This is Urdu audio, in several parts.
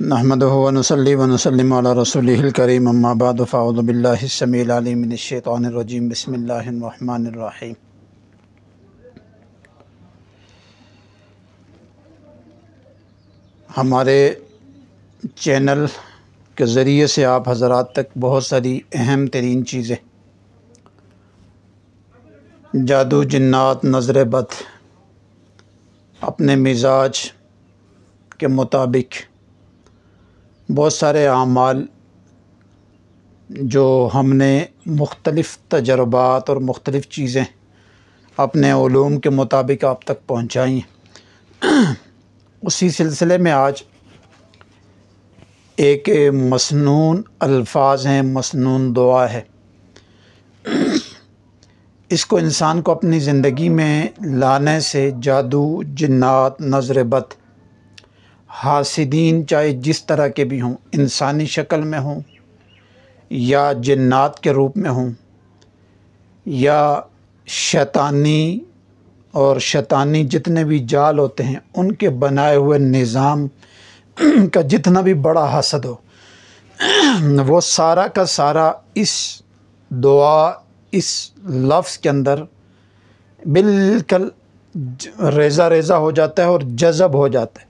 نحمدہ و نصلی و نسلم علی رسولہ الکریم اما بعد فاعوذ باللہ السمیع العلیم من الشیطان الرجیم بسم اللہ الرحمن الرحیم۔ ہمارے چینل کے ذریعے سے آپ حضرات تک بہت ساری اہم ترین چیزیں، جادو، جنات، نظر بد، اپنے مزاج کے مطابق بہت سارے اعمال جو ہم نے مختلف تجربات اور مختلف چیزیں اپنے علوم کے مطابق آپ تک پہنچائیں، اسی سلسلے میں آج ایک مسنون الفاظ ہیں، مسنون دعا ہے، اس کو انسان کو اپنی زندگی میں لانے سے جادو، جنات، نظر بد، حاسدین چاہے جس طرح کے بھی ہوں، انسانی شکل میں ہوں یا جنات کے روپ میں ہوں یا شیطانی اور شیطانی جتنے بھی جال ہوتے ہیں ان کے بنائے ہوئے نظام کا جتنا بھی بڑا حسد ہو، وہ سارا کا سارا اس دعا، اس لفظ کے اندر بالکل ریزہ ریزہ ہو جاتا ہے اور جذب ہو جاتا ہے۔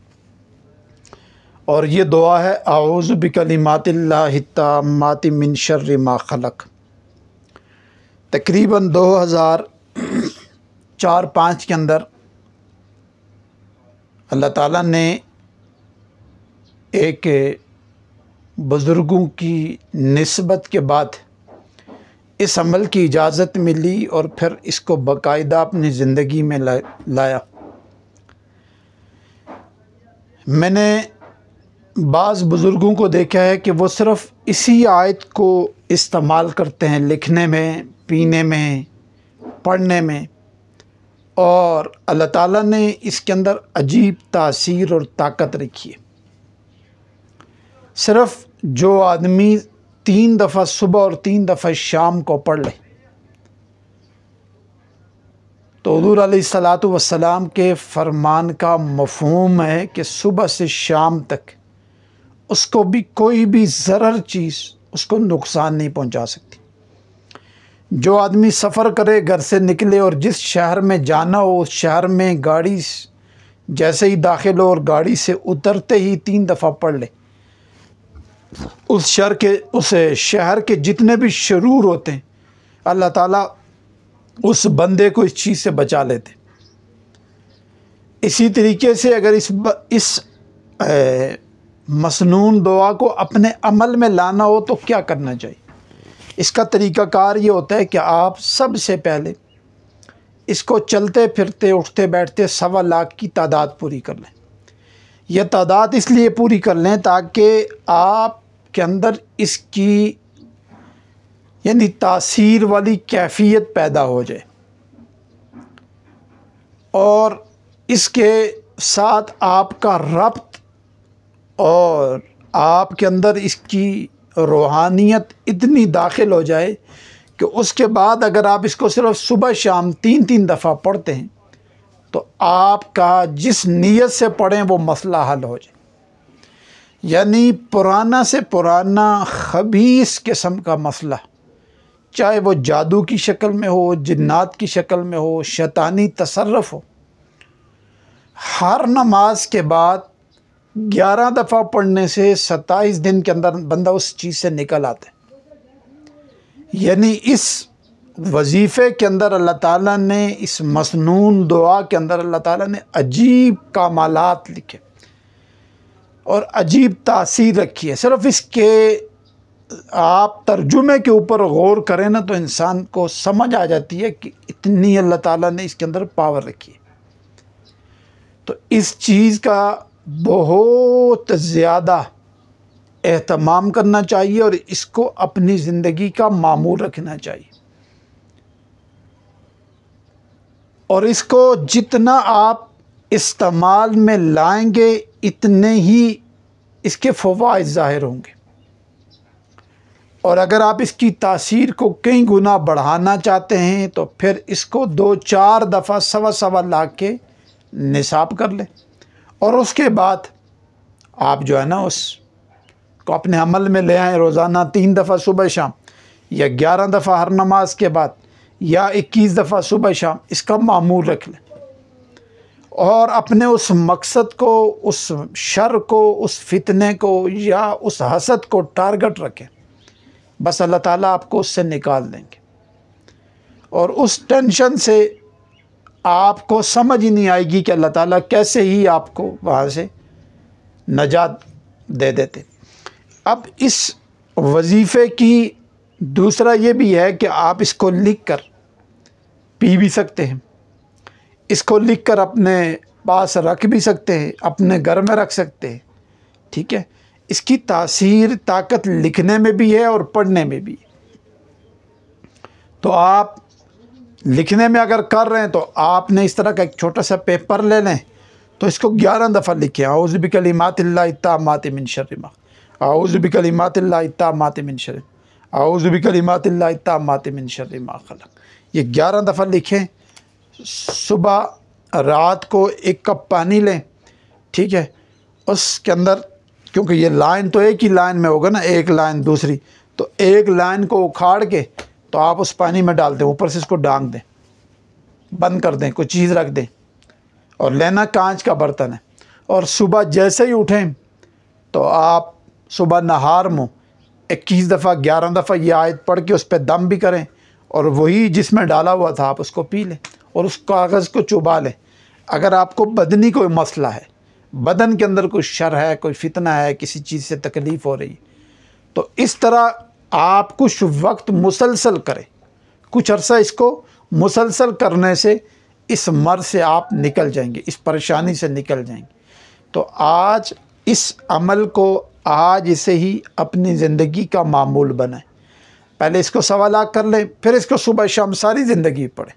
اور یہ دعا ہے اعوذ بکلمات اللہ التامات من شر ما خلق۔ تقریباً 2004-05 کے اندر اللہ تعالیٰ نے ایک بزرگوں کی نسبت کے بعد اس عمل کی اجازت ملی اور پھر اس کو باقاعدہ اپنی زندگی میں لایا۔ میں نے بعض بزرگوں کو دیکھا ہے کہ وہ صرف اسی آیت کو استعمال کرتے ہیں لکھنے میں، پینے میں، پڑھنے میں، اور اللہ تعالیٰ نے اس کے اندر عجیب تاثیر اور طاقت رکھی ہے۔ صرف جو آدمی 3 دفعہ صبح اور 3 دفعہ شام کو پڑھ لے تو حضور علیہ الصلاۃ والسلام کے فرمان کا مفہوم ہے کہ صبح سے شام تک اس کو بھی کوئی بھی ضرر چیز اس کو نقصان نہیں پہنچا سکتی۔ جو آدمی سفر کرے، گھر سے نکلے اور جس شہر میں جانا ہو اس شہر میں گاڑی جیسے ہی داخل ہو اور گاڑی سے اترتے ہی 3 دفعہ پڑھ لے، اس شہر کے جتنے بھی شرور ہوتے ہیں اللہ تعالیٰ اس بندے کو اس چیز سے بچا لیتے۔ اسی طریقے سے اگر اس مسنون دعا کو اپنے عمل میں لانا ہو تو کیا کرنا چاہیے؟ اس کا طریقہ کار یہ ہوتا ہے کہ آپ سب سے پہلے اس کو چلتے پھرتے، اٹھتے بیٹھتے 1.25 لاکھ کی تعداد پوری کر لیں۔ یہ تعداد اس لیے پوری کر لیں تاکہ آپ کے اندر اس کی یعنی تاثیر والی کیفیت پیدا ہو جائے، اور اس کے ساتھ آپ کا ربط اور آپ کے اندر اس کی روحانیت اتنی داخل ہو جائے کہ اس کے بعد اگر آپ اس کو صرف صبح شام 3 دفعہ پڑھتے ہیں تو آپ کا جس نیت سے پڑھیں وہ مسئلہ حل ہو جائے۔ یعنی پرانا سے پرانا خبیث قسم کا مسئلہ، چاہے وہ جادو کی شکل میں ہو، جنات کی شکل میں ہو، شیطانی تصرف ہو، ہر نماز کے بعد 11 دفعہ پڑھنے سے 27 دن کے اندر بندہ اس چیز سے نکل آتا ہے۔ یعنی اس وظیفے کے اندر اللہ تعالیٰ نے، اس مسنون دعا کے اندر اللہ تعالیٰ نے عجیب کمالات لکھے اور عجیب تاثیر رکھی ہے۔ صرف اس کے آپ ترجمے کے اوپر غور کریں نا تو انسان کو سمجھ آ جاتی ہے کہ اتنی اللہ تعالیٰ نے اس کے اندر پاور رکھی ہے۔ تو اس چیز کا بہت زیادہ اہتمام کرنا چاہیے اور اس کو اپنی زندگی کا معمول رکھنا چاہیے، اور اس کو جتنا آپ استعمال میں لائیں گے اتنے ہی اس کے فوائد ظاہر ہوں گے، اور اگر آپ اس کی تاثیر کو کئی گنا بڑھانا چاہتے ہیں تو پھر اس کو 2-4 دفعہ 1.25 لاکھ کے نصاب کر لیں، اور اس کے بعد آپ جو ہے نا اس کو اپنے عمل میں لے آئیں، روزانہ 3 دفعہ صبح شام، یا 11 دفعہ ہر نماز کے بعد، یا 21 دفعہ صبح شام، اس کا معمول رکھ لیں، اور اپنے اس مقصد کو، اس شر کو، اس فتنے کو یا اس حسد کو ٹارگٹ رکھیں، بس اللہ تعالیٰ آپ کو اس سے نکال دیں گے، اور اس ٹینشن سے آپ کو سمجھ ہی نہیں آئے گی کہ اللہ تعالیٰ کیسے ہی آپ کو وہاں سے نجات دے دیتے۔ اب اس وظیفے کی دوسرا یہ بھی ہے کہ آپ اس کو لکھ کر پی بھی سکتے ہیں، اس کو لکھ کر اپنے پاس رکھ بھی سکتے ہیں، اپنے گھر میں رکھ سکتے ہیں، ٹھیک ہے۔ اس کی تاثیر، طاقت لکھنے میں بھی ہے اور پڑھنے میں بھی ہے۔ تو آپ لکھنے میں اگر کر رہے ہیں تو آپ نے اس طرح کا ایک چھوٹا سا پیپر لے لیں، تو اس کو 11 دفعہ لکھیں، اعوذ بکلمات اللہ التامات من شر ما، اعوذ بکلمات اللہ التامات من شر، اعوذ بکلمات اللہ التامات من شر ما خلق۔ یہ 11 دفعہ لکھیں، صبح رات کو 1 کپ پانی لیں، ٹھیک ہے، اس کے اندر، کیونکہ یہ لائن تو ایک ہی لائن میں ہوگا نا، ایک لائن دوسری، تو ایک لائن کو اکھاڑ کے تو آپ اس پانی میں ڈال دیں، اوپر سے اس کو ڈانگ دیں، بند کر دیں، کوئی چیز رکھ دیں، اور لینا کانچ کا برتن ہے، اور صبح جیسے ہی اٹھیں تو آپ صبح نہار منہ 21 دفعہ 11 دفعہ یہ آیت پڑھ کے اس پہ دم بھی کریں، اور وہی جس میں ڈالا ہوا تھا آپ اس کو پی لیں، اور اس کاغذ کو چبا لیں۔ اگر آپ کو بدنی کوئی مسئلہ ہے، بدن کے اندر کوئی شر ہے، کوئی فتنہ ہے، کسی چیز سے تکلیف ہو رہی ہے، تو اس طرح آپ کچھ وقت مسلسل کریں، کچھ عرصہ اس کو مسلسل کرنے سے اس مرض سے آپ نکل جائیں گے، اس پریشانی سے نکل جائیں گے۔ تو آج اس عمل کو، آج اسے ہی اپنی زندگی کا معمول بنائیں۔ پہلے اس کو سوالات کر لیں، پھر اس کو صبح شام ساری زندگی پڑھیں،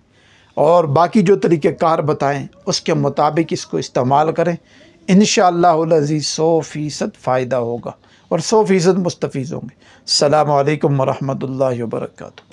اور باقی جو طریقہ کار بتائیں اس کے مطابق اس کو استعمال کریں۔ انشاءاللہ العزیز 100% فائدہ ہوگا اور 100% مستفیض ہوں گے۔ السلام علیکم ورحمۃ اللہ وبرکاتہ۔